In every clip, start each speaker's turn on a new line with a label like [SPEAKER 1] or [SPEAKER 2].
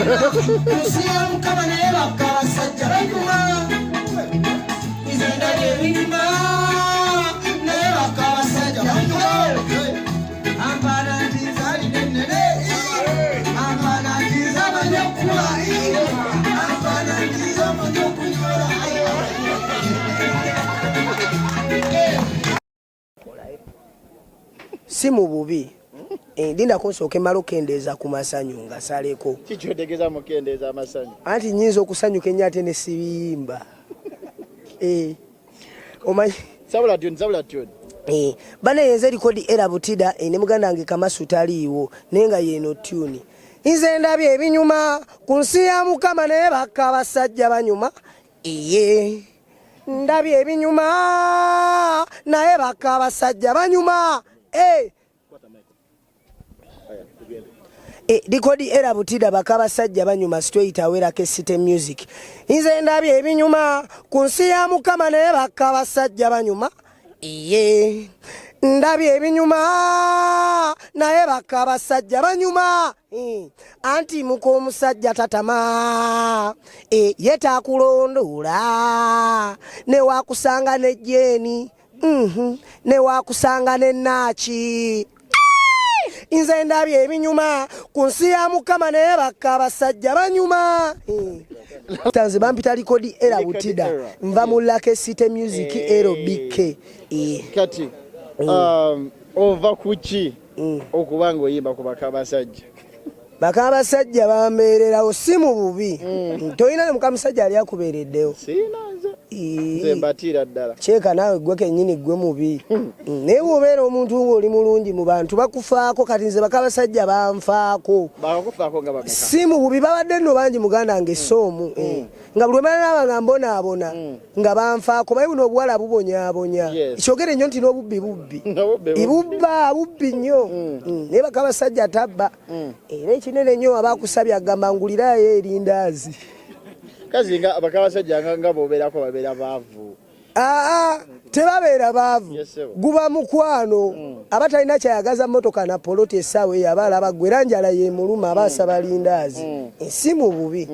[SPEAKER 1] Ssimu kama naye baka abasajja banyuma. Nze ndabye ebinyuma naye baka abasajja banyuma. Ampana ntiza linenene, ampana ntiza manyi okula, ampana ntiza manyi okunyola.
[SPEAKER 2] Ssimu bubi. Ndinda kunsooka emmala okendeeza ku masanyu nga saleko.
[SPEAKER 3] Kiki otegeeza mu kendeeza amasanyu?
[SPEAKER 2] Anti nnyinza okusanyuka ennyo ate ne sibiyimba. Omanyi?
[SPEAKER 3] Sabula tune.
[SPEAKER 2] Bana yenze likodi era butida ne muganda wange Kamasu taliiwo naye nga yeeno tune. Nze ndabye ebinyuma ku nsi ya Mukama naye baka abasajja banyuma. Ndabye ebinyuma naye baka abasajja banyuma. Likodi era butida baka abasajja banyuma straight awera ke city music. Nze ndabye ebinyuma ku nsi ya Mukama naye baka abasajja banyuma. Ndabye ebinyuma naye baka abasajja banyuma. Anti muko omusajja tatama yetakulondola ne wakusanga ne jeni ne wakusanga ne nachi. Nze ndabye ebinyuma ku nsi ya Mukama naye baka abasajja banyuma. Tanze bampita likodi era butida nva mu Lake City Music RBK.
[SPEAKER 3] Kati ova kuki okubanga oyimba ku baka abasajja?
[SPEAKER 2] Baka abasajja bambeererawo Ssimu bubi. Toyina ne mukamusajja ali akubeereddewo.
[SPEAKER 3] Nze mbatiira ddala.
[SPEAKER 2] Kyeka naawe gwe kennyini gwe mubi. Naye bw'obeera omuntu ng'oli mulungi mu bantu bakufaako, kati nze baka abasajja banfaako.
[SPEAKER 3] Bakakufaako nga bameka?
[SPEAKER 2] Ssimu bubi babadde nno bangi muganda wange Ssoomu. Nga buli lwe naaba nga mbonaabona nga banfaako bayi buno obuwala bubonyaabonya. Kyogere nnyo nti n'obubbi bubbi. Ibubba bubbi nnyo. Naye baka abasajja tabba. Era ekinene nnyo abakusabye agamba ngulirayo erindaazi.
[SPEAKER 3] Kazi nga baka abasajja nga bobeerako babeera baavu.
[SPEAKER 2] Tebabeera baavu. Guba mukwano. Abatalina kyayagaza mmotoka na poloti essaawa eyo abaala bagwera njala ye muluma abaasaba lindaazi. Essimu bubi.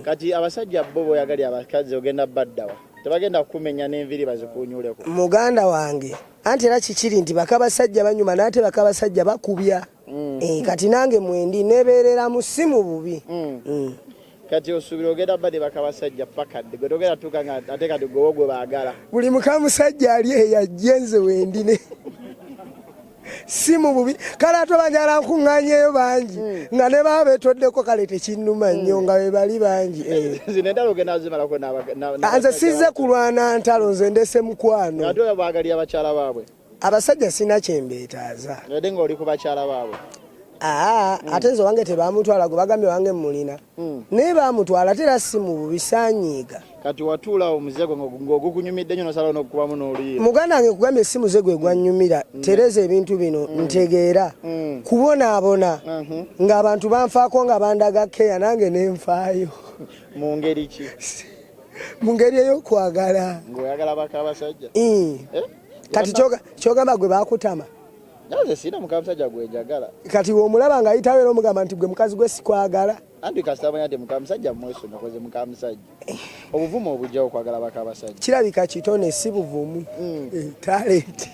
[SPEAKER 3] Kati abasajja bo boyagali abakazi ogenda baddawa. Tebagenda kukumenya n'enviri bazikunyuleko.
[SPEAKER 2] Muganda wange. Anti era kikiri nti baka abasajja banyuma n'ate baka abasajja bakubya. Kati nange mwendi nebeerera mu Ssimu bubi.
[SPEAKER 3] Kati osubira ogenda bade baka abasajja pakadde gwe togenda tuuka nga ate kati gwe baagala.
[SPEAKER 2] Buli mukamusajja ali eyajjenze wendine. Ssimu bubi kale ate banjala nkuŋŋaanyeyo bangi nga ne baba beetoddeko kale tekinnuma nnyo nga be bali bangi.
[SPEAKER 3] Zino endala ogenda zimalako
[SPEAKER 2] nze sizze kulwana ntalo nze ndese mukwano.
[SPEAKER 3] Ate oyo baagali abakyala baabwe?
[SPEAKER 2] Abasajja sina kyembeetaaza.
[SPEAKER 3] Ate ng'oli ku bakyala baabwe?
[SPEAKER 2] Ate nze wange tebamutwala gwe bagambye wange mulina. Naye bamutwala ate era Ssimu bubi saanyiiga.
[SPEAKER 3] Kati watuula omuzego ng'ogukunyumidde nnyo n'osalawo n'okukubamu n'oliira.
[SPEAKER 2] Muganda wange kugambye Ssimu ze gwe gwannyumira tereeza ebintu bino ntegeera kubonaabona ng'abantu banfaako nga bandaga keya nange ne nfaayo.
[SPEAKER 3] Mu ngeri ki?
[SPEAKER 2] Mu ngeri ey'okwagala.
[SPEAKER 3] Ng'oyagala baka abasajja?
[SPEAKER 2] Kati kyogamba gwe baakutama.
[SPEAKER 3] Naze sina mukamusajja gwejagala.
[SPEAKER 2] Kati w'omulaba ng'ayitawo era omugamba nti gwe mukazi gwe sikwagala.
[SPEAKER 3] Anti kasitama yadde mukamusajja mweso nakoze mukamusajja. Obuvumu obujja okwagala baka abasajja.
[SPEAKER 2] Kirabika kitone si buvumu. Talenti.